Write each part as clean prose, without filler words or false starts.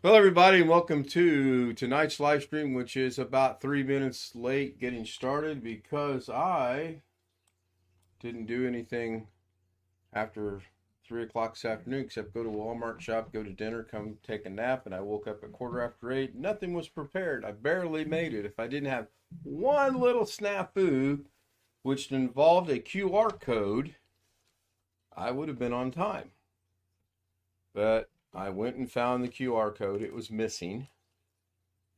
Hello, everybody, and welcome to tonight's live stream, which is about 3 minutes late getting started because I didn't do anything after 3 o'clock this afternoon except go to Walmart shop, go to dinner, come take a nap, and I woke up at 8:15. Nothing was prepared. I barely made it. If I didn't have one little snafu, which involved a QR code, I would have been on time. But I went and found the QR code. It was missing.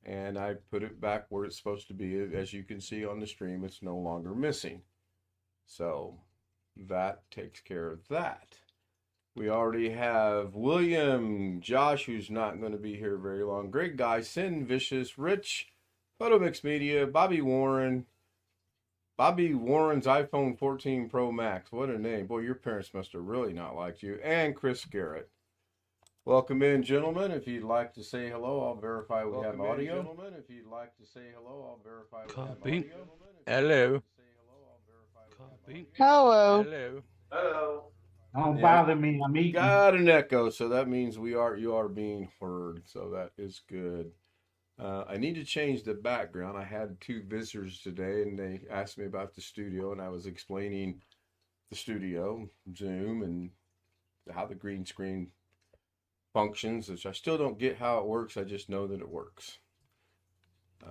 And I put it back where it's supposed to be. As you can see on the stream, it's no longer missing. So that takes care of that. We already have William, Josh, who's not going to be here very long, Greg Guy, Sin Vicious, Rich, Photo Mix Media, Bobby Warren. Bobby Warren's iPhone 14 Pro Max. What a name. Boy, your parents must have really not liked you. And Chris Garrett. Welcome in, gentlemen. If you'd like to say hello, I'll verify we have audio. Gentlemen, if you'd like to say hello, I'll verify we have audio. Hello. Hello. Hello. Hello. Don't bother me. I'm eating. Got an echo, so that means you are being heard. So that is good. I need to change the background. I had two visitors today, and they asked me about the studio, and I was explaining the studio, Zoom, and how the green screen functions, which I still don't get how it works. I just know that it works.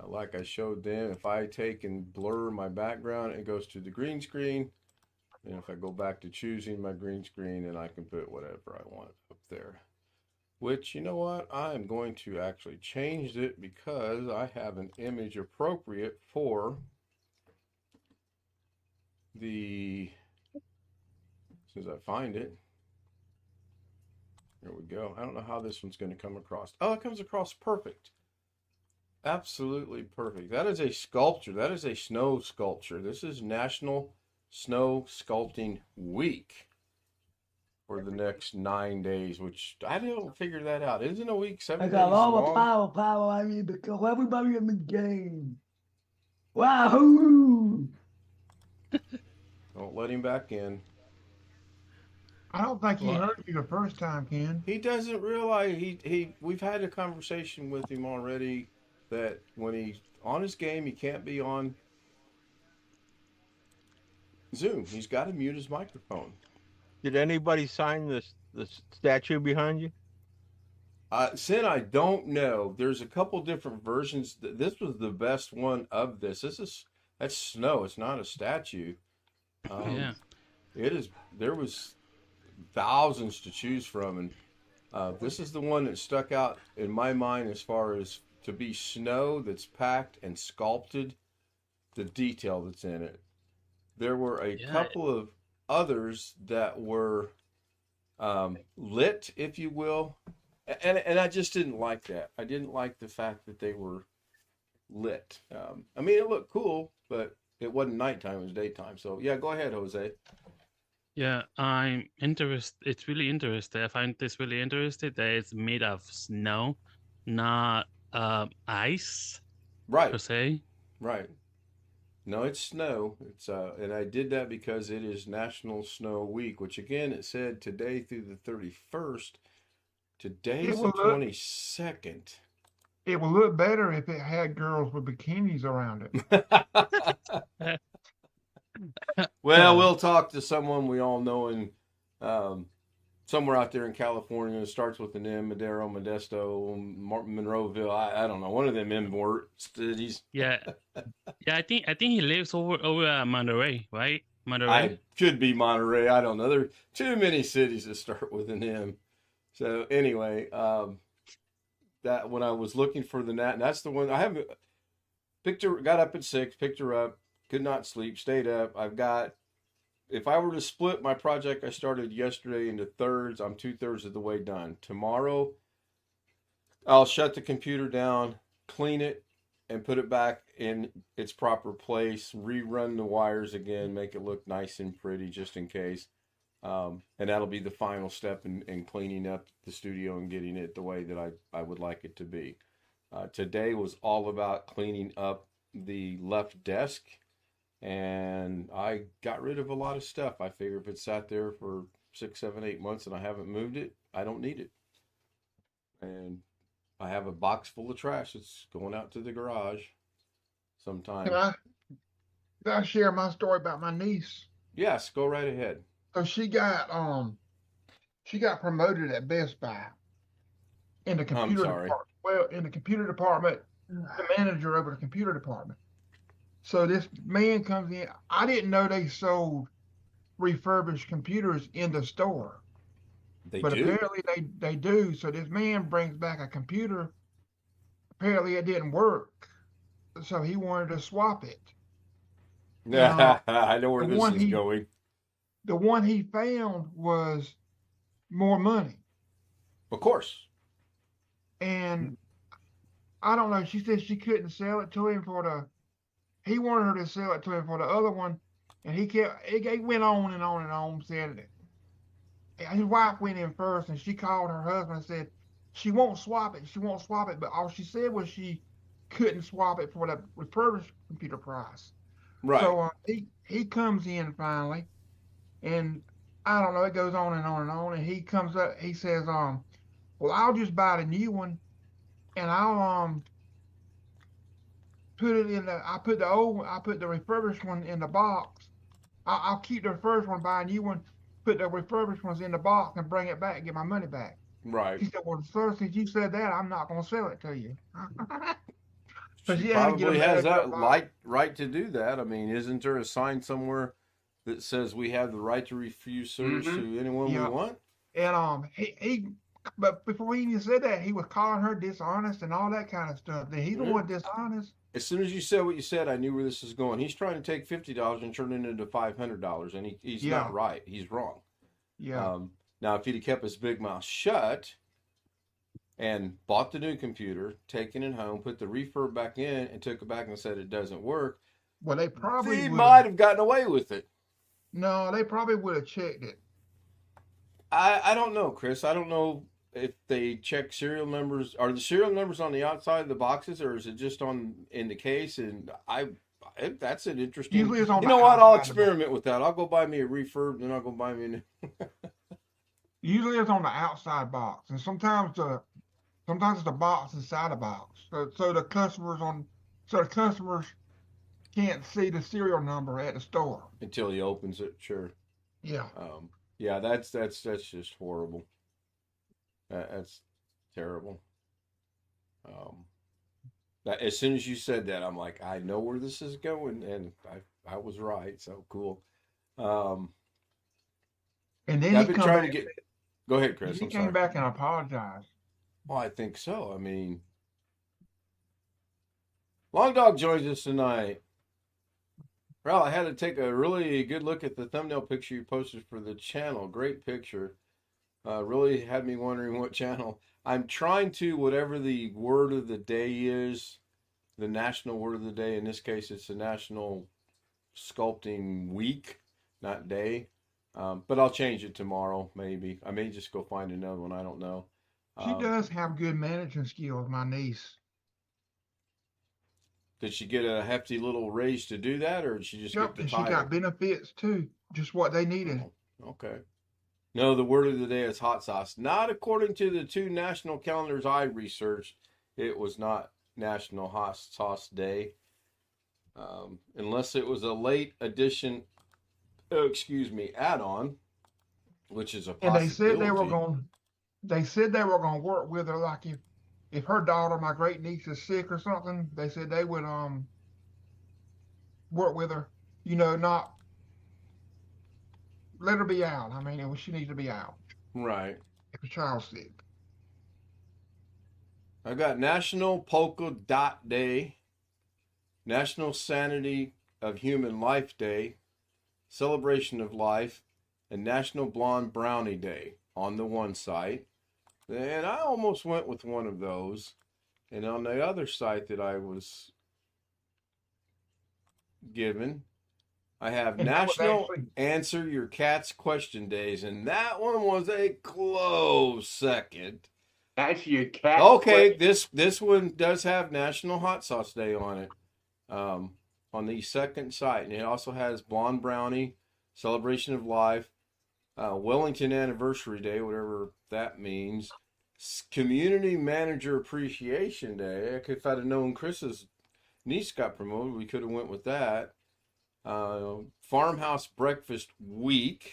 Like I showed them, if I take and blur my background, it goes to the green screen. And if I go back to choosing my green screen, then I can put whatever I want up there. Which, you know what? I'm going to actually change it because I have an image appropriate for the, as soon as I find it. There we go. I don't know how this one's going to come across. Oh, it comes across perfect. Absolutely perfect. That is a sculpture. That is a snow sculpture. This is National Snow Sculpting Week for the next 9 days, which I don't figure that out. Isn't a week 7 I days got all the long? power I need to kill everybody in the game. Wahoo! Don't let him back in. I don't think he heard you the first time, Ken. He doesn't realize we've had a conversation with him already that when he's on his game, he can't be on Zoom. He's got to mute his microphone. Did anybody sign the statue behind you? Sin, I don't know. There's a couple different versions. This was the best one of this. That's snow. It's not a statue. Yeah. It is. There was thousands to choose from, and this is the one that stuck out in my mind as far as to be snow that's packed and sculpted. The detail that's in it. There were a couple of others that were lit, if you will, and I just didn't like that. I didn't like the fact that they were lit. I mean, it looked cool, but it wasn't nighttime; it was daytime. So yeah, go ahead, Jose. Yeah, I'm interested. It's really interesting. I find this really interesting that it's made of snow, not ice per Right, se. right. No, it's snow. It's and I did that because it is National Snow Week, which again it said today through the 31st. Today's the 22nd. It would look better if it had girls with bikinis around it. Well, we'll talk to someone we all know in somewhere out there in California. It starts with an M, Madero, Modesto, Monroeville. I don't know, one of them M word cities. Yeah, yeah. I think he lives over Monterey, right? Monterey. I could be Monterey. I don't know. There are too many cities that start with an M. So anyway, that when I was looking for the Nat, and that's the one I haven't picked her. Got up at 6, picked her up. Could not sleep. Stayed up. I've got. If I were to split my project I started yesterday into thirds, I'm 2/3 of the way done. Tomorrow, I'll shut the computer down, clean it, and put it back in its proper place, rerun the wires again, make it look nice and pretty just in case. And that'll be the final step in cleaning up the studio and getting it the way that I would like it to be. Today was all about cleaning up the left desk. And I got rid of a lot of stuff. I figure if it sat there for 6, 7, 8 months and I haven't moved it, I don't need it. And I have a box full of trash that's going out to the garage sometime. Can I share my story about my niece? Yes, go right ahead. So she got promoted at Best Buy in the I'm computer sorry. department. Well, in the computer department, the manager over the computer department. So this man comes in. I didn't know they sold refurbished computers in the store, They but do? apparently they do. So this man brings back a computer. Apparently it didn't work, so he wanted to swap it. And, I know where the this one is going. the one he found was more money. Of course. And I don't know. She said she couldn't sell it to him he wanted her to sell it to him for the other one. And it went on and on and on. Said his wife went in first and she called her husband and said, she won't swap it. She won't swap it. But all she said was she couldn't swap it for the refurbished computer price. Right. So he comes in finally, and I don't know, it goes on and on and on. And he comes up, he says, well, I'll just buy the new one and I'll put it in I put the refurbished one in the box. I'll keep the first one, buy a new one, put the refurbished ones in the box and bring it back and get my money back. Right. He said, well, sir, since you said that, I'm not going to sell it to you. So She she had to get probably a has better that right to do that. I mean, isn't there a sign somewhere that says we have the right to refuse service to anyone we want? And but before he even said that, he was calling her dishonest and all that kind of stuff. Then he's the one dishonest. As soon as you said what you said, I knew where this is going. He's trying to take $50 and turn it into $500, and he's not right. He's wrong. Yeah. Now, if he'd have kept his big mouth shut and bought the new computer, taken it home, put the refurb back in, and took it back and said it doesn't work, Well, they probably might have gotten away with it. No, they probably would have checked it. I don't know, Chris. I don't know if they check serial numbers. Are the serial numbers on the outside of the boxes, or is it just in the case? And that's an interesting. Usually it's on you the know what? I'll outside of the experiment with that. I'll go buy me a refurb, then I'll go buy me a new. Usually it's on the outside box, and sometimes it's the box inside the box. So the customers can't see the serial number at the store Until he opens it, sure. Yeah. Yeah, that's just horrible. That's terrible. As soon as you said that, I'm like, I know where this is going, and I was right. So cool. And then I've been trying to get. Go ahead, Chris. He I'm came sorry. back and apologized. Well, I think so. I mean, Long Dog joins us tonight. Well, I had to take a really good look at the thumbnail picture you posted for the channel. Great picture. Really had me wondering what channel. I'm trying to, whatever the word of the day is, the national word of the day. In this case, it's the National Sculpting Week, not day. But I'll change it tomorrow, maybe. I may just go find another one. I don't know. She does have good management skills, my niece. Did she get a hefty little raise to do that, or did she just get the and title? she got benefits too, just what they needed. Oh, okay. No, the word of the day is hot sauce. Not according to the two national calendars I researched. It was not National Hot Sauce Day. Unless it was a late edition, add-on, which is a possibility. And they said they were going to work with her, like if her daughter, my great niece, is sick or something, they said they would work with her, not let her be out. I mean, she needs to be out. Right. If a child's sick. I got National Polka Dot Day, National Sanity of Human Life Day, Celebration of Life, and National Blonde Brownie Day on the one site. And I almost went with one of those. And on the other site that I was given, I have National Answer Your Cat's Question Days. And that one was a close second. That's your cat. Okay, this one does have National Hot Sauce Day on it. On the second site. And it also has Blonde Brownie, Celebration of Life, Wellington Anniversary Day, whatever that means, Community Manager Appreciation Day. If I'd have known Chris's niece got promoted, we could have went with that. Farmhouse Breakfast Week.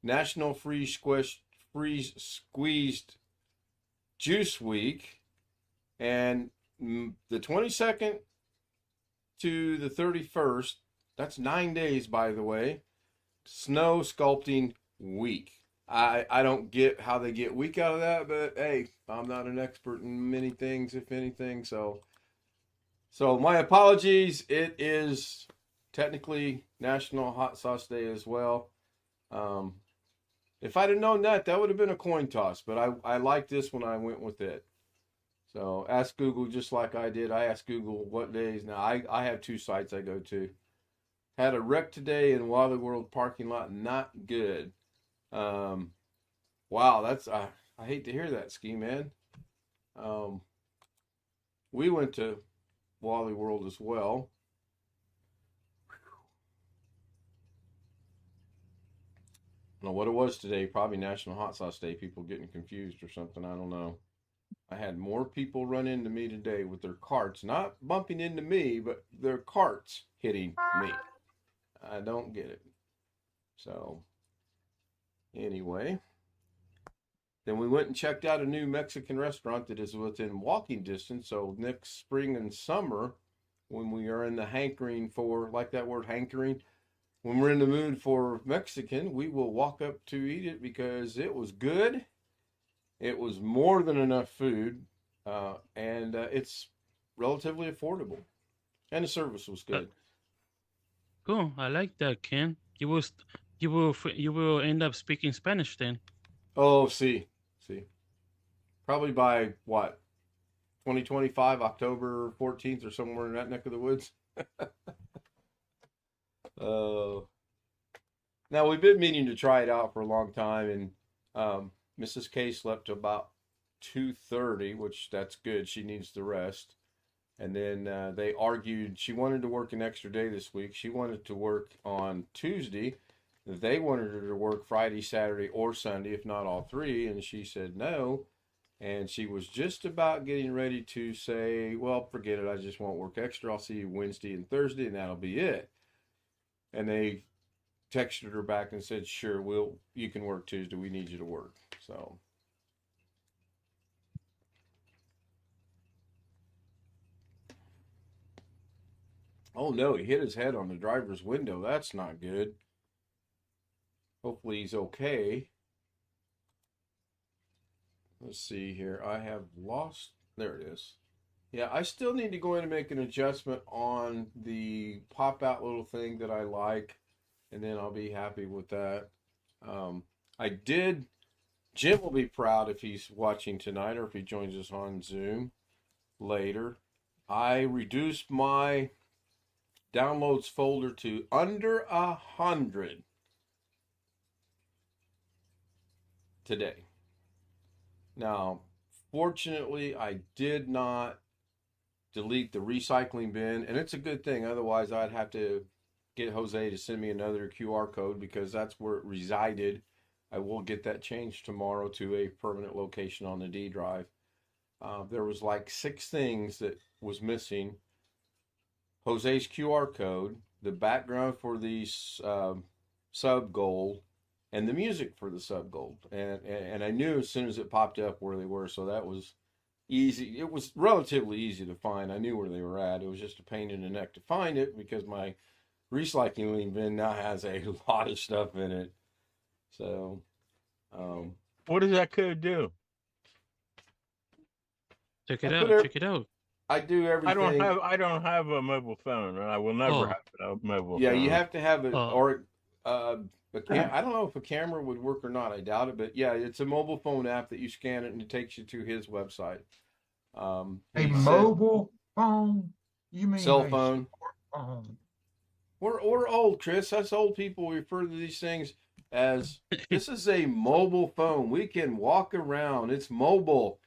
National Freeze Squeezed Juice Week. And the 22nd to the 31st, that's 9 days, by the way, Snow Sculpting Week. I don't get how they get week out of that, but hey, I'm not an expert in many things, if anything. So my apologies. It is technically National Hot Sauce Day as well. If I'd have known that, that would have been a coin toss, but I like this when I went with it. So ask Google just like I did. I asked Google what days. Now I have 2 sites I go to. Had a wreck today in Wally World parking lot. Not good. Wow, that's I hate to hear that, Ski Man. We went to Wally World as well. I don't know what it was today. Probably National Hot Sauce Day. People getting confused or something. I don't know. I had more people run into me today with their carts, not bumping into me, but their carts hitting me. I don't get it. So, anyway. Then we went and checked out a new Mexican restaurant that is within walking distance. So, next spring and summer, when we are in the hankering for, like that word, hankering, when we're in the mood for Mexican, we will walk up to eat it because it was good. It was more than enough food, and it's relatively affordable, and the service was good. Cool. I like that, Ken. You will end up speaking Spanish then. Oh, see. Probably by what? 2025, October 14th or somewhere in that neck of the woods. Now we've been meaning to try it out for a long time, and Mrs. K slept till about 2:30, which that's good. She needs the rest. And then they argued. She wanted to work an extra day this week. She wanted to work on Tuesday. They wanted her to work Friday, Saturday, or Sunday, if not all 3. And she said no. And she was just about getting ready to say, well, forget it. I just won't work extra. I'll see you Wednesday and Thursday, and that'll be it. And they texted her back and said, sure, you can work Tuesday. We need you to work. So. Oh no, he hit his head on the driver's window. That's not good. Hopefully he's okay. Let's see here. I have lost. There it is. Yeah, I still need to go in and make an adjustment on the pop-out little thing that I like, and then I'll be happy with that. Jim will be proud if he's watching tonight or if he joins us on Zoom later. I reduced my downloads folder to under 100 today. Now, fortunately, I did not delete the recycling bin, and it's a good thing. Otherwise, I'd have to get Jose to send me another QR code because that's where it resided. I will get that changed tomorrow to a permanent location on the D drive. There was like 6 things that was missing. Jose's QR code, the background for the sub gold, and the music for the sub gold. And I knew as soon as it popped up where they were, so that was easy. It was relatively easy to find. I knew where they were at. It was just a pain in the neck to find it because my recycling bin now has a lot of stuff in it. So, what does that code do? Check it out. I do everything. I don't have a mobile phone, and I will never have a mobile phone. Yeah, you have to have it, or I don't know if a camera would work or not. I doubt it, but yeah, it's a mobile phone app that you scan it and it takes you to his website. A mobile phone? You mean cell phone? Phone. We're old, Chris. Us old people refer to these things as this is a mobile phone. We can walk around. It's mobile.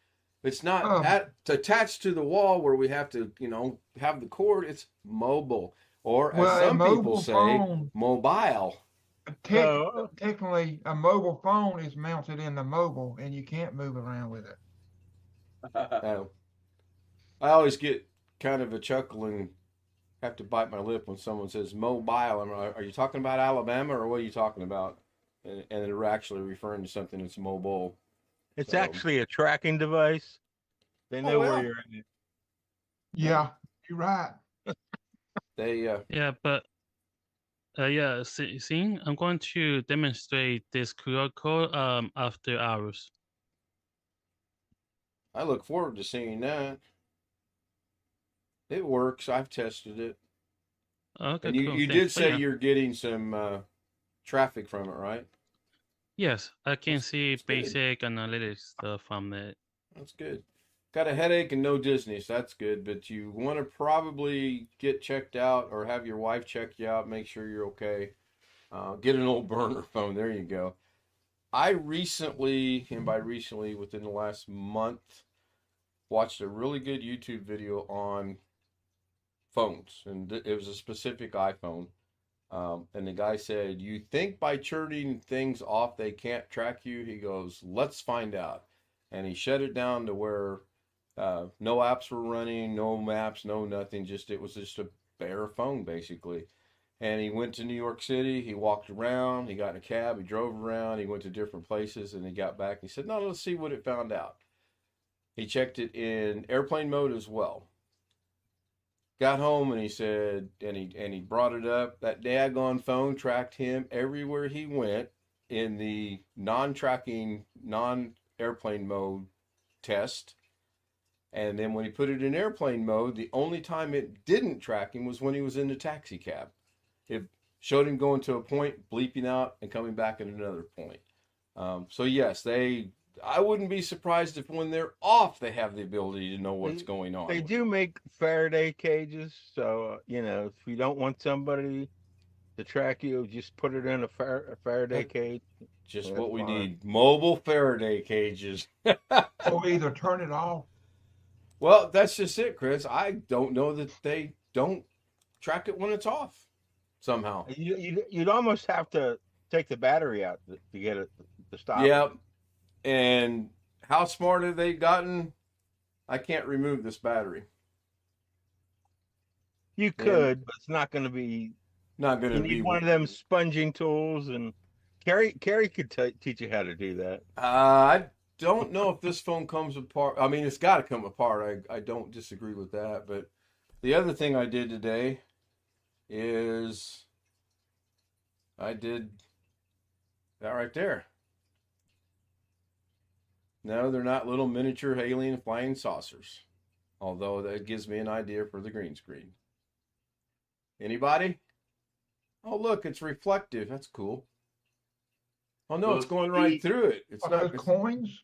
It's not attached to the wall where we have to, have the cord. It's mobile. Or as some people say, mobile. So Technically, a mobile phone is mounted in the mobile, and you can't move around with it. I always get kind of a chuckle and have to bite my lip when someone says mobile. Are you talking about Alabama or what are you talking about? And they're actually referring to something that's mobile. it's So, actually a tracking device. They know where well. you're at. Yeah, you're right. They Yeah, but yeah, see, I'm going to demonstrate this QR code after hours. I look forward to seeing that. It works. I've tested it. Okay, And you, cool. you Thanks. did But say yeah, you're getting some traffic from it, right? yes, I can see That's good. basic analytics stuff from it. That's good. Got a headache and no Disney, so that's good. But you want to probably get checked out or have your wife check you out, make sure you're okay. Get an old burner phone. There you go. I recently, and by recently, within the last month, watched a really good YouTube video on phones, and it was a specific iPhone. And the guy said, "You think by turning things off they can't track you?" He goes, "Let's find out." And he shut it down to where no apps were running, no maps, no nothing. It was just a bare phone basically. And he went to New York City. He walked around. He got in a cab. He drove around. He went to different places, and he got back. He said, "No, let's see what it found out." He checked it in airplane mode as well. Got home and he said, and he brought it up. That daggone phone tracked him everywhere he went in the non-tracking, non-airplane mode test. And then when he put it in airplane mode, the only time it didn't track him was when he was in the taxi cab. It showed him going to a point, bleeping out, and coming back at another point. So yes, I wouldn't be surprised if when they're off, they have the ability to know what's going on. They do make Faraday cages, so if you don't want somebody to track you, just put it in a Faraday cage. Just That's what we fine. need. Mobile Faraday cages. So either turn it off. Well, that's just it, Chris. I don't know that they don't track it when it's off somehow. You'd almost have to take the battery out to get it to stop. Yep. And how smart have they gotten? I can't remove this battery. You could, but it's not going to be. Not going You to be need one of them sponging tools, and Carrie could teach you how to do that. I don't know if this phone comes apart. I mean, it's got to come apart. I don't disagree with that. But the other thing I did today is I did that right there. No, they're not little miniature alien flying saucers. Although that gives me an idea for the green screen. Anybody? Oh, look, it's reflective. That's cool. Oh, no, it's going right through it. It's Are not those coins?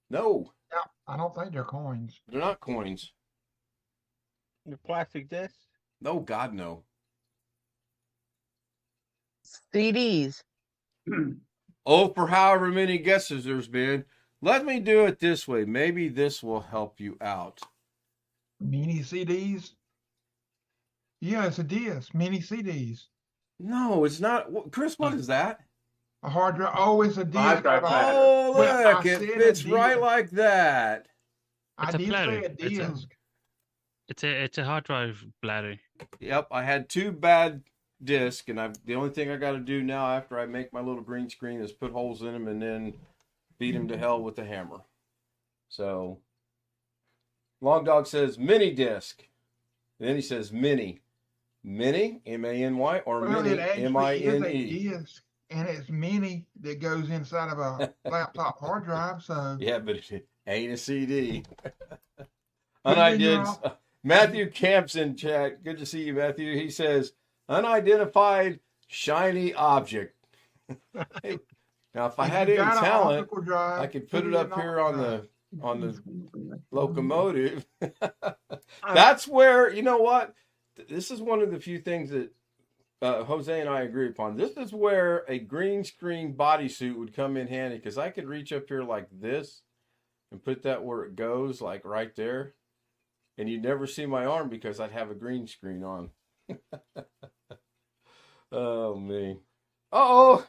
No, Yeah, I don't think they're coins. they're not coins. The plastic disc. No, God, no. CDs. Oh, for however many guesses there's been. Let me do it this way. Maybe this will help you out. Mini CDs? Yeah, it's a disc. Mini CDs. No, it's not. Chris, what is that? A hard drive. Oh, it's a disc. Oh, Well, look, I it said a fits right disc. like that. I It's a did bladder. say a disc. It's a hard drive bladder. Yep, I had two bad discs, and the only thing I got to do now after I make my little green screen is put holes in them and then beat them to hell with a hammer. So, Long Dog says mini disc. And then he says mini. Mini, M-A-N-Y, or Well, mini, it actually is a M-I-N-E. disc, and it's mini that goes inside of a laptop hard drive. So Yeah, but it ain't a CD. Put it in your Matthew Camps in chat. Good to see you, Matthew. He says, unidentified shiny object. Hey, now, if I had any talent, I could put it up here on the locomotive. That's where, you know what? This is one of the few things that Jose and I agree upon. This is where a green screen bodysuit would come in handy, because I could reach up here like this and put that where it goes, like right there. And you'd never see my arm because I'd have a green screen on. Oh, me. Uh-oh.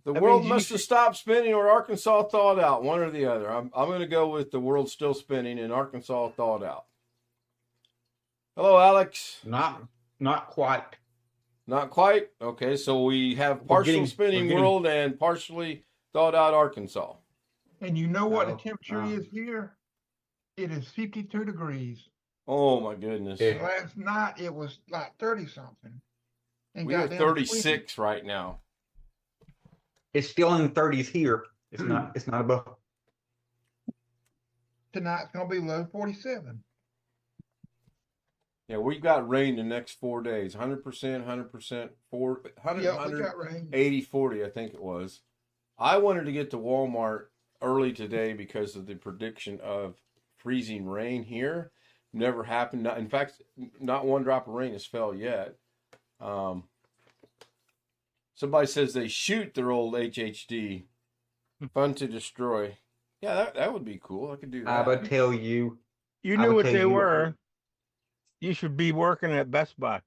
The That world means you must have should- stopped spinning or Arkansas thawed out, one or the other. I'm going to go with the world still spinning and Arkansas thawed out. Hello, Alex. Not quite. Not quite. Okay, so we have We're partial getting- spinning we're getting- world and partially thawed out Arkansas. And you know what the No, temperature is here? It is 52 degrees. Oh my goodness. Yeah. Last night it was like 30 something. And We got are down to 20. 36 right now. It's still in the 30s here. It's not above. Tonight's gonna be low 47. Yeah, we've got rain the next 4 days. 100%, 100%, 100, Yeah, we got rain. 80, 40, I think it was. I wanted to get to Walmart early today because of the prediction of freezing rain here. Never happened. Not, in fact, not one drop of rain has fell yet. Somebody says they shoot their old HHD. Fun to destroy. Yeah, that would be cool. I could do I that. would tell you. I would would tell tell they you- were. You should be working at Best Buy.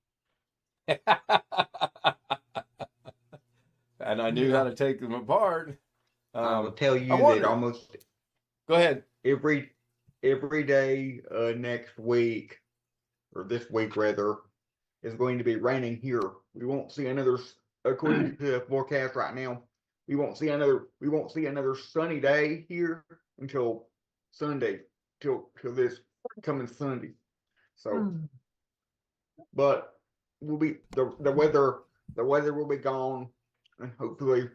And I knew how to take them apart. I will tell you I that wonder- almost Go ahead. every day next week, or this week rather, is going to be raining here. We won't see another, according to the forecast right now, we won't see another sunny day here until Sunday, till this coming Sunday. So, Hmm. but we'll be the weather will be gone, and hopefully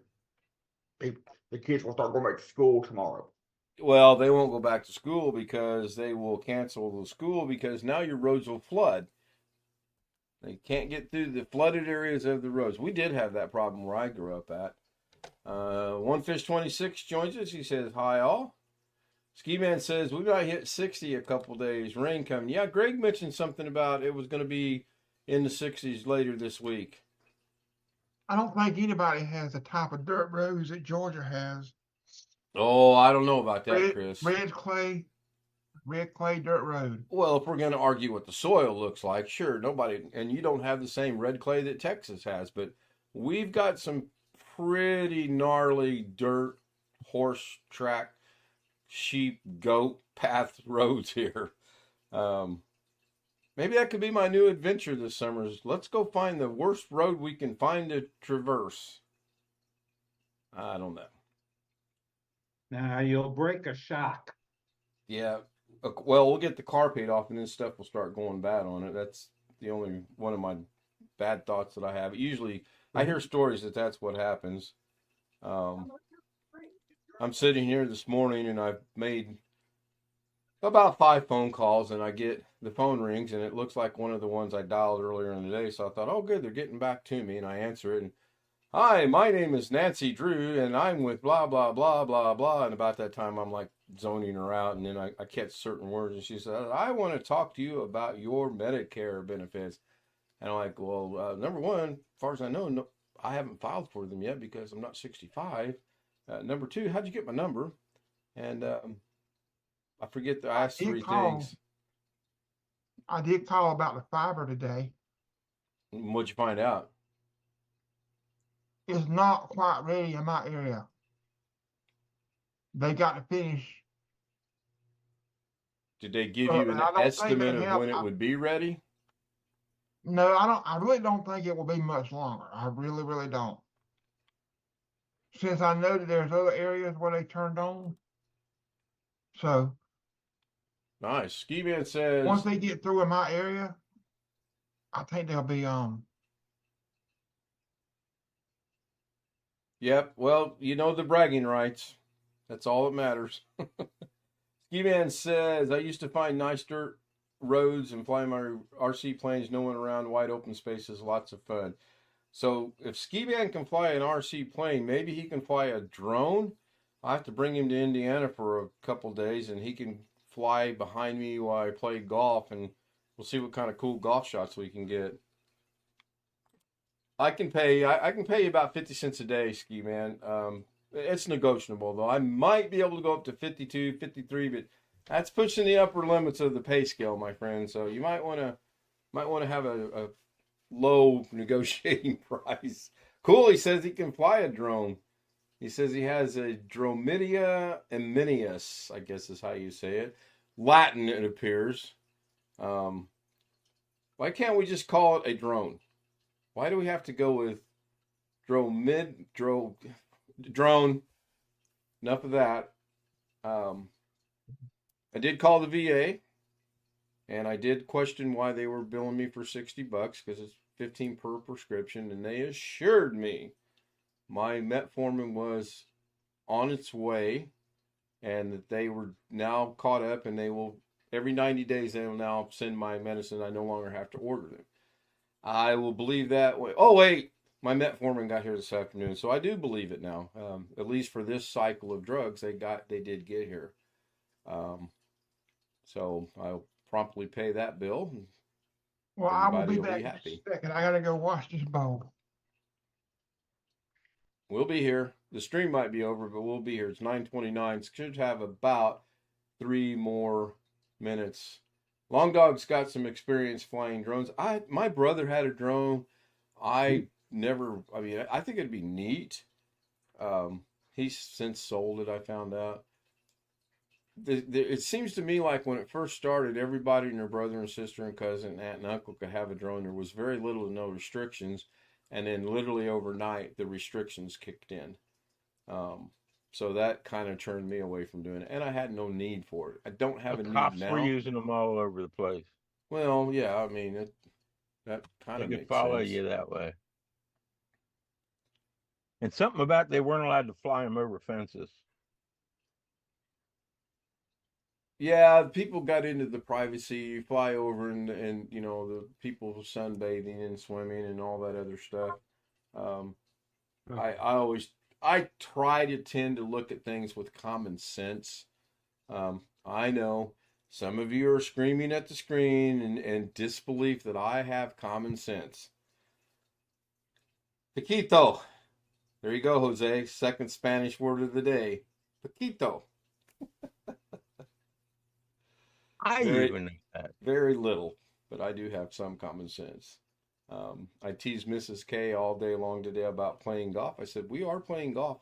the kids will start going back to school tomorrow. Well, they won't go back to school because they will cancel the school because now your roads will flood. They can't get through the flooded areas of the roads. We did have that problem where I grew up at. One Fish 26 joins us. He says, hi all. Ski Man says, we might hit 60 a couple days. Rain coming. Yeah, Greg mentioned something about it was going to be in the 60s later this week. I don't think anybody has the type of dirt roads that Georgia has. Oh, I don't know about that, Chris. Red clay dirt road. Well, if we're going to argue what the soil looks like, sure, nobody, and you don't have the same red clay that Texas has, but we've got some pretty gnarly dirt, horse track, sheep, goat path roads here. Maybe that could be my new adventure this summer. Let's go find the worst road we can find to traverse. I don't know. Now you'll break a shock. Yeah. Well, we'll get the car paid off and then stuff will start going bad on it. That's the only one of my bad thoughts that I have. Usually I hear stories that that's what happens. I'm sitting here this morning and I've made about 5 phone calls and I get the phone rings and it looks like one of the ones I dialed earlier in the day. So I thought, oh good, they're getting back to me, and I answer it and, hi, my name is Nancy Drew and I'm with blah, blah, blah, blah, blah. And about that time I'm like zoning her out, and then I catch certain words and she said, I want to talk to you about your Medicare benefits. And I'm like, well, number one, as far as I know, no, I haven't filed for them yet because I'm not 65. Number two, how'd you get my number? And I forget the last did 3 call. things. I did call about the fiber today. What'd you find out? It's not quite ready in my area. They got to finish. Did they give Well, you an I don't think estimate they of have- when it would be ready? No, I don't. I really don't think it will be much longer. I really, really don't. Since I know that there's other areas where they turned on. So Nice. Ski Man says, once they get through in my area, I think they'll be yep, well, you know the bragging rights. That's all that matters. Ski Man says, I used to find nice dirt roads and fly my RC planes, no one around, wide open spaces, lots of fun. So if Ski Man can fly an RC plane, maybe he can fly a drone. I have to bring him to Indiana for a couple days and he can fly behind me while I play golf, and we'll see what kind of cool golf shots we can get. I can pay you about 50 cents a day, Ski Man. It's negotiable though. I might be able to go up to 52, 53, but that's pushing the upper limits of the pay scale, my friend. So you might want to have a low negotiating price. Cool. He says he can fly a drone. He says he has a Dromidia eminius, I guess is how you say it. Latin, it appears. Why can't we just call it a drone? Why do we have to go with drone? Enough of that. I did call the VA, and I did question why they were billing me for $60 because it's $15 per prescription, and they assured me my metformin was on its way, and that they were now caught up, and they will every 90 days they will now send my medicine. I no longer have to order them. I will believe that way. Oh wait, my metformin got here this afternoon, so I do believe it now. At least for this cycle of drugs, they did get here. So I'll promptly pay that bill. Well, I will be Everybody will back be in happy. a second. I gotta go wash this bowl. We'll be here. The stream might be over, but we'll be here. It's 9:29. Should have about 3 more minutes. Long Dog's got some experience flying drones. My brother had a drone. I think it'd be neat. He's since sold it, I found out. It seems to me like when it first started, everybody and their brother and sister and cousin, aunt and uncle could have a drone. There was very little to no restrictions. And then literally overnight, the restrictions kicked in. So that kind of turned me away from doing it. And I had no need for it. I don't have a need Cops now. were using them all over the place. Well, yeah, I mean, that kind They of could makes follow sense. you that way. And something about they weren't allowed to fly them over fences. Yeah, people got into the privacy. You fly over and the people sunbathing and swimming and all that other stuff. I try to tend to look at things with common sense. I know some of you are screaming at the screen and disbelief that I have common sense. Paquito. There you go, Jose. Second Spanish word of the day. Paquito. I even know that. Very little, but I do have some common sense. I teased Mrs. K all day long today about playing golf. I said, we are playing golf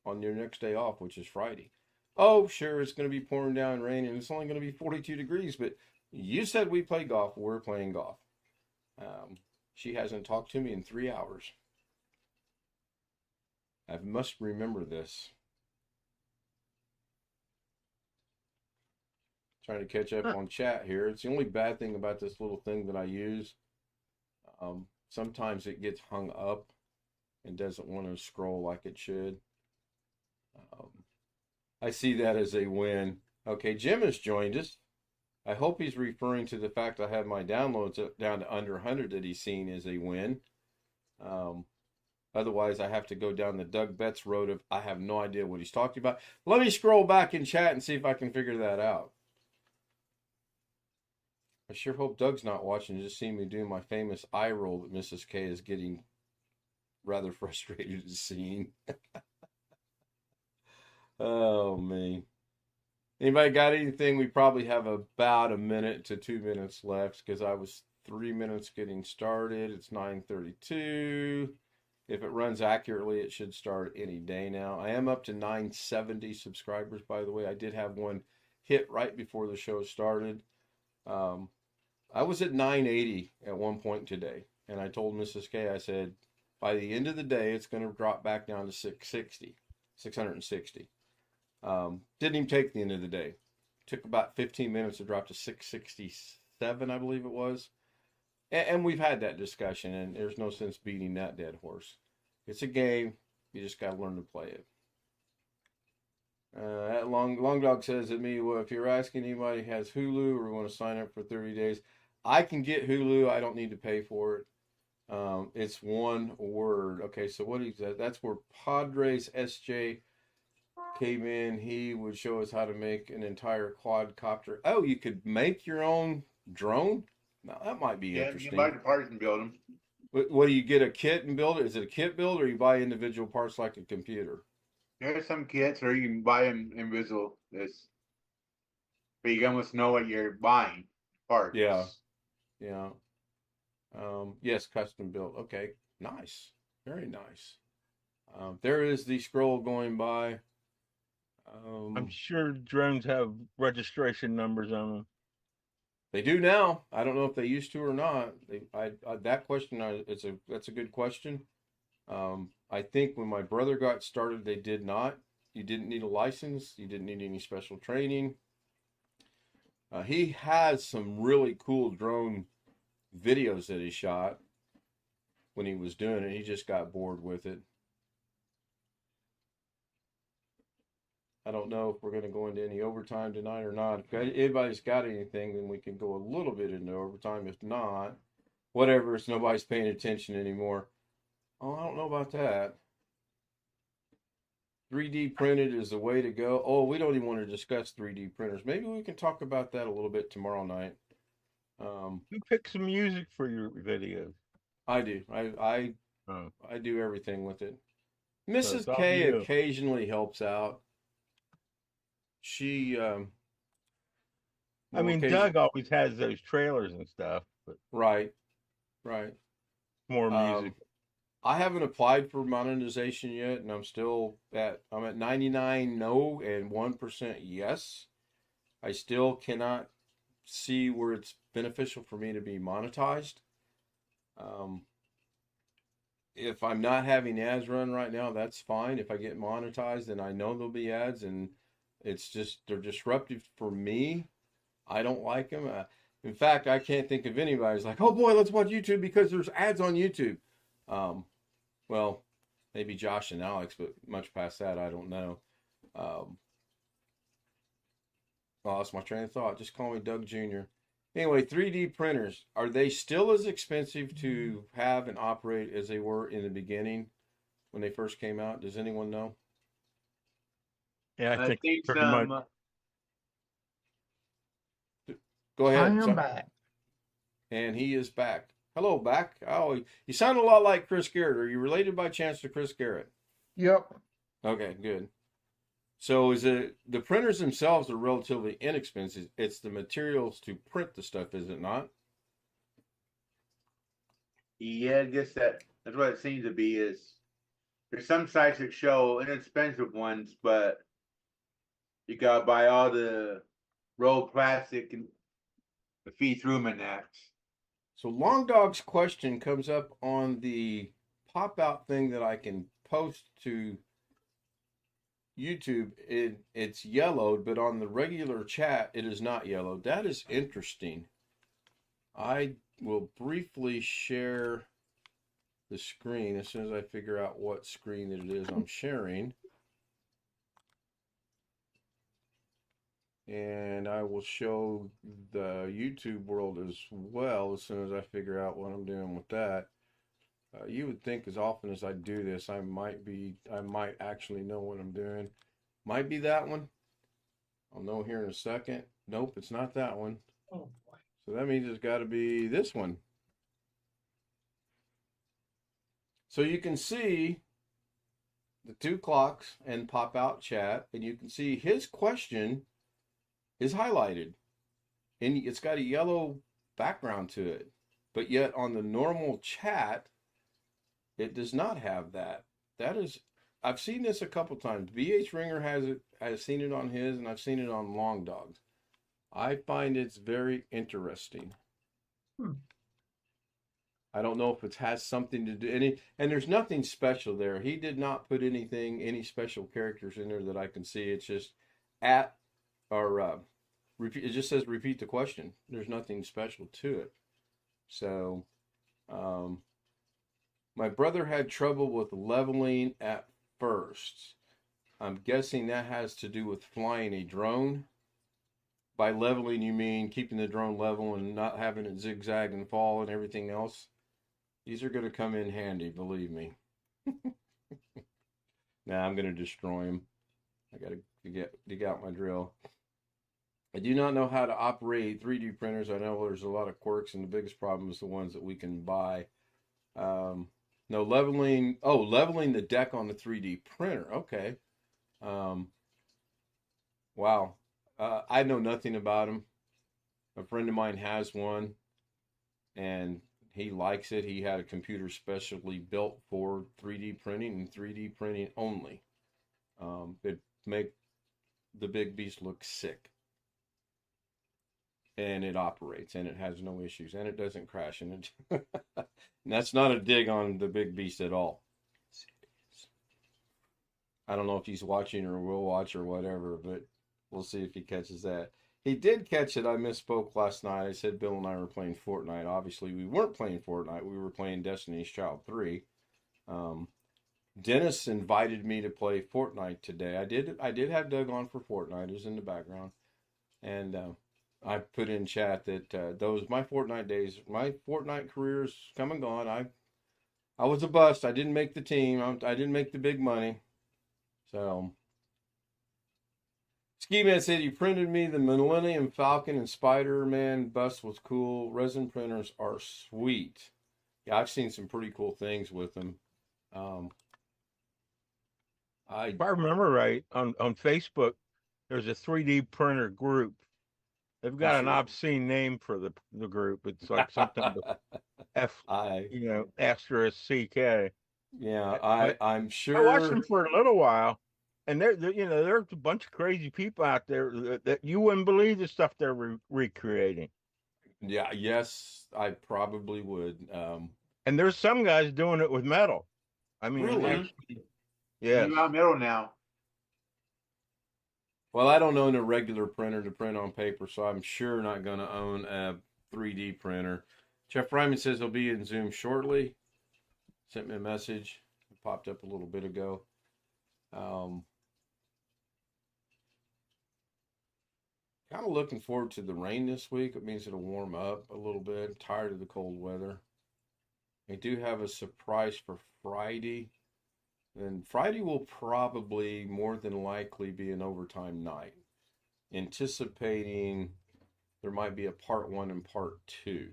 on your next day off, which is Friday. Oh, sure, it's going to be pouring down rain, and it's only going to be 42 degrees, but you said we play golf. We're playing golf. She hasn't talked to me in 3 hours. I must remember this. Trying to catch up on chat here. It's the only bad thing about this little thing that I use. Sometimes it gets hung up and doesn't want to scroll like it should. I see that as a win. Okay, Jim has joined us. I hope he's referring to the fact I have my downloads down to under 100 that he's seen as a win. Otherwise, I have to go down the Doug Betts road of I have no idea what he's talking about. Let me scroll back in chat and see if I can figure that out. I sure hope Doug's not watching, just seeing me doing my famous eye roll that Mrs. K is getting rather frustrated at seeing. Oh, man. Anybody got anything? We probably have about a minute to 2 minutes left because I was 3 minutes getting started. It's 9:32. If it runs accurately, it should start any day now. I am up to 970 subscribers, by the way. I did have one hit right before the show started. I was at 980 at one point today, and I told Mrs. K, I said, by the end of the day, it's going to drop back down to 660. Didn't even take the end of the day. Took about 15 minutes to drop to 667, I believe it was. And we've had that discussion, and there's no sense beating that dead horse. It's a game. You just got to learn to play it. That Long Dog says at me, well, if you're asking anybody who has Hulu or want to sign up for 30 days, I can get Hulu. I don't need to pay for it. It's one word. Okay, so what is that? That's where Padres SJ came in. He would show us how to make an entire quadcopter. Oh, you could make your own drone? Now, that might be interesting. You buy the parts and build them. What do you get a kit and build it? Is it a kit build or you buy individual parts like a computer? There's some kits, or you can buy them individual. But you almost know what you're buying. Parts. Yeah. Yes, custom built. Okay, nice. Very nice. There is the scroll going by. I'm sure drones have registration numbers on them. They do now. I don't know if they used to or not. That question, that's a good question. I think when my brother got started, they did not. You didn't need a license. You didn't need any special training. He has some really cool drone videos that he shot when he was doing it. He just got bored with it. I don't know if we're going to go into any overtime tonight or not. If anybody's got anything, then we can go a little bit into overtime. If not, whatever. It's nobody's paying attention anymore. Oh, I don't know about that. 3D printed is the way to go. Oh, we don't even want to discuss 3D printers. Maybe we can talk about that a little bit tomorrow night. You pick some music for your videos. I do. I do everything with it. Mrs. K occasionally helps out. She I mean, Doug always has those trailers and stuff, but right. More music. I haven't applied for monetization yet, and I'm at 99 no and 1% yes. I still cannot see where it's beneficial for me to be monetized. If I'm not having ads run right now, that's fine. If I get monetized, then I know there'll be ads, and they're disruptive for me. I don't like them. In fact, I can't think of anybody who's like, oh boy, let's watch YouTube because there's ads on YouTube. Well, maybe Josh and Alex, but much past that, I don't know. I lost my train of thought. Just call me Doug Jr. Anyway, 3D printers, are they still as expensive to have and operate as they were in the beginning when they first came out? Does anyone know? Yeah, I think pretty some. much. Go ahead. I am back. And he is back. Hello, back. Oh, you sound a lot like Chris Garrett. Are you related by chance to Chris Garrett? Yep. Okay, good. So is it the printers themselves are relatively inexpensive? It's the materials to print the stuff, is it not? Yeah, I guess that's what it seems to be. Is there's some sites that show inexpensive ones, but you gotta buy all the rolled plastic and the feed through them and that. So Long Dog's question comes up on the pop-out thing that I can post to YouTube. It's yellowed, but on the regular chat, it is not yellowed. That is interesting. I will briefly share the screen as soon as I figure out what screen it is I'm sharing. And I will show the YouTube world as well as soon as I figure out what I'm doing with that. You would think as often as I do this, I might actually know what I'm doing. Might be that one. I'll know here in a second. Nope, it's not that one. Oh boy. So that means it's got to be this one. So you can see the two clocks and pop out chat, and you can see his question is highlighted. And it's got a yellow background to it. But yet on the normal chat, it does not have that. I've seen this a couple times. BH Ringer has it. I've seen it on his, and I've seen it on Long Dog's. I find it's very interesting. I don't know if it has something to do and there's nothing special there. He did not put any special characters in there that I can see. It's just repeat. It just says repeat the question. There's nothing special to it. So, my brother had trouble with leveling at first. I'm guessing that has to do with flying a drone. By leveling, you mean keeping the drone level and not having it zigzag and fall and everything else. These are going to come in handy, believe me. Now I'm going to destroy them. I got to dig out my drill. I do not know how to operate 3D printers. I know there's a lot of quirks, and the biggest problem is the ones that we can buy. No, leveling the deck on the 3D printer. Okay. Wow. I know nothing about them. A friend of mine has one, and he likes it. He had a computer specially built for 3D printing and 3D printing only. It make the Big Beast look sick. And it operates, and it has no issues, and it doesn't crash. And it and that's not a dig on the Big Beast at all. I don't know if he's watching or will watch or whatever, but we'll see if he catches that. He did catch it. I misspoke last night. I said Bill and I were playing Fortnite. Obviously, we weren't playing Fortnite. We were playing Destiny's Child 3. Dennis invited me to play Fortnite today. I did have Doug on for Fortnite. It was in the background. And I put in chat that my Fortnite days, my Fortnite career is come and gone. I was a bust. I didn't make the team. I didn't make the big money. So... Ski Man said he printed me the Millennium Falcon and Spider-Man bust was cool. Resin printers are sweet. Yeah, I've seen some pretty cool things with them. If I remember right, on Facebook, there's a 3D printer group. They've got an obscene name for the group. It's like something asterisk CK. Yeah, I'm sure. I watched them for a little while. And there's a bunch of crazy people out there that you wouldn't believe the stuff they're recreating. Yeah, yes, I probably would. And there's some guys doing it with metal. I mean, really? Actually, yeah, metal now. Well, I don't own a regular printer to print on paper, so I'm sure not going to own a 3D printer. Jeff Ryman says he'll be in Zoom shortly. Sent me a message. It popped up a little bit ago. Kind of looking forward to the rain this week. It means it'll warm up a little bit. I'm tired of the cold weather. I do have a surprise for Friday. And Friday will probably more than likely be an overtime night. Anticipating there might be a part 1 and part 2.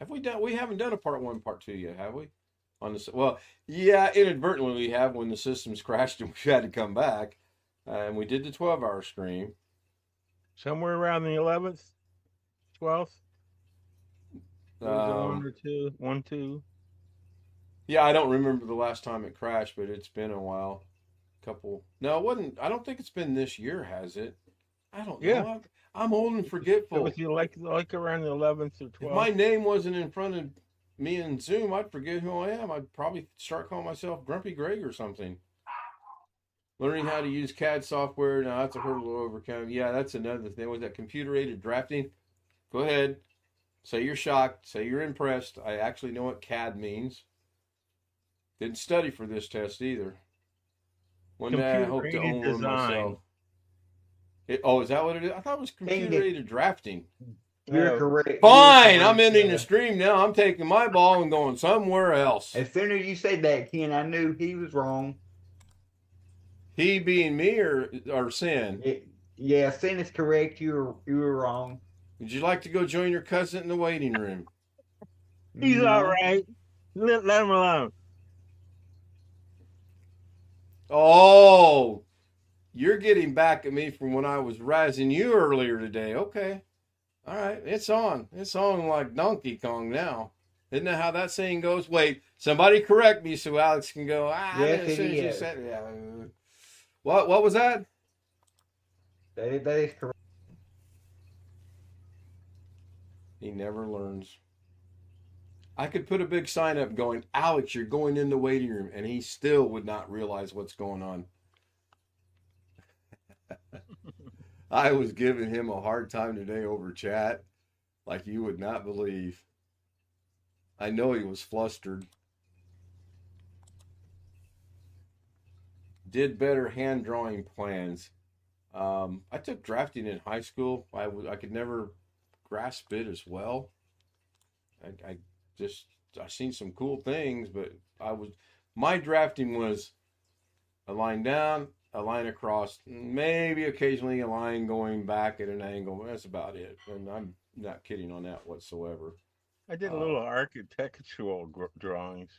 We haven't done a part 1 and part 2 yet, have we? Well, yeah, inadvertently we have when the systems crashed and we had to come back. And we did the 12-hour stream. Somewhere around the 11th, 12th. One or two, 1, 2. Yeah, I don't remember the last time it crashed, but it's been a while. No, it wasn't. I don't think it's been this year, has it? I don't know. I'm old and forgetful. It was like around the 11th or 12th. If my name wasn't in front of me in Zoom, I'd forget who I am. I'd probably start calling myself Grumpy Greg or something. Learning how to use CAD software, now that's a hurdle to overcome. Yeah, that's another thing. Was that computer-aided drafting? Go ahead. Say you're shocked. Say you're impressed. I actually know what CAD means. Didn't study for this test either. One day I hope to own one myself. Is that what it is? I thought it was computer-aided drafting. You're correct. Fine, I'm ending the stream now. I'm taking my ball and going somewhere else. As soon as you said that, Ken, I knew he was wrong. He being me or Sin? Yeah, Sin is correct. You were wrong. Would you like to go join your cousin in the waiting room? He's all right. Let him alone. Oh, you're getting back at me from when I was razzing you earlier today. Okay. All right. It's on. It's on like Donkey Kong now. Isn't that how that saying goes? Wait, somebody correct me so Alex can go, yes, as soon as you said, yeah. What was that? That is correct. He never learns. I could put a big sign up going, Alex, you're going in the waiting room, and he still would not realize what's going on. I was giving him a hard time today over chat, like you would not believe. I know he was flustered. Did better hand drawing plans. I took drafting in high school. I could never grasp it as well. I seen some cool things, but my drafting was a line down, a line across, maybe occasionally a line going back at an angle. That's about it. And I'm not kidding on that whatsoever. I did a little architectural drawings.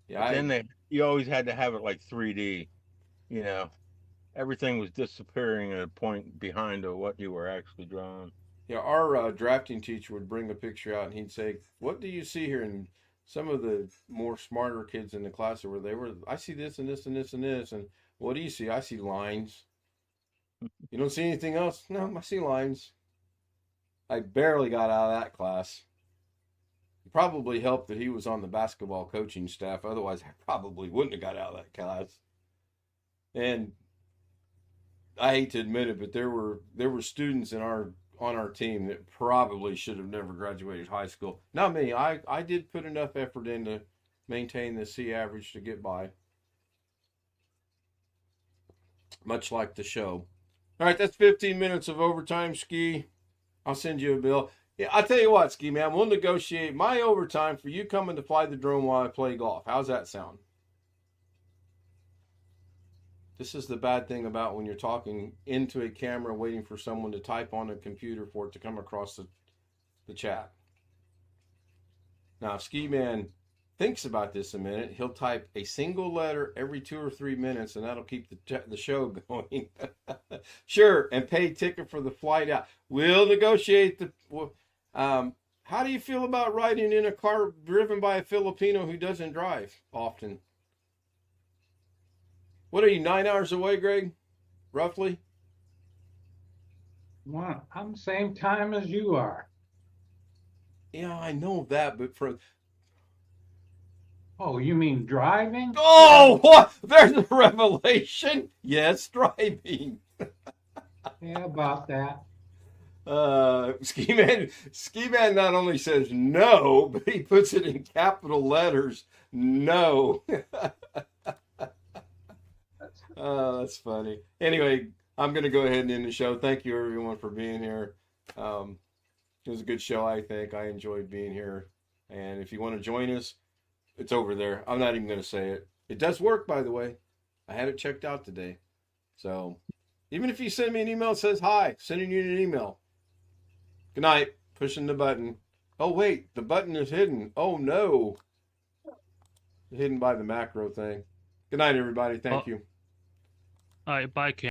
Yeah, then you always had to have it like 3D. You know, everything was disappearing at a point behind of what you were actually drawing. Yeah, our drafting teacher would bring a picture out and he'd say, "What do you see here?" And some of the more smarter kids in the class were I see this and this and this and this. And what do you see? I see lines. You don't see anything else? No, I see lines. I barely got out of that class. It probably helped that he was on the basketball coaching staff. Otherwise, I probably wouldn't have got out of that class. And I hate to admit it, but there were students on our team that probably should have never graduated high school. Not me. I did put enough effort in to maintain the C average to get by. Much like the show. All right, that's 15 minutes of overtime, Ski. I'll send you a bill. Yeah, I'll tell you what, Ski Man, we'll negotiate my overtime for you coming to fly the drone while I play golf. How's that sound? This is the bad thing about when you're talking into a camera waiting for someone to type on a computer for it to come across the chat. Now, if Ski Man thinks about this a minute, he'll type a single letter every 2 or 3 minutes, and that'll keep the show going. Sure, and pay ticket for the flight out. We'll negotiate how do you feel about riding in a car driven by a Filipino who doesn't drive often? What are you, 9 hours away, Greg? Roughly? Well, I'm the same time as you are. Yeah, I know that, but Oh, you mean driving? Oh, what? There's a revelation. Yes, driving. Yeah, about that. Ski Man not only says no, but he puts it in capital letters. No. Oh, that's funny. Anyway, I'm going to go ahead and end the show. Thank you, everyone, for being here. It was a good show, I think. I enjoyed being here. And if you want to join us, it's over there. I'm not even going to say it. It does work, by the way. I had it checked out today. So even if you send me an email that says hi, sending you an email. Good night. Pushing the button. Oh, wait. The button is hidden. Oh, no. Hidden by the macro thing. Good night, everybody. Thank you. All right, bye, Ken.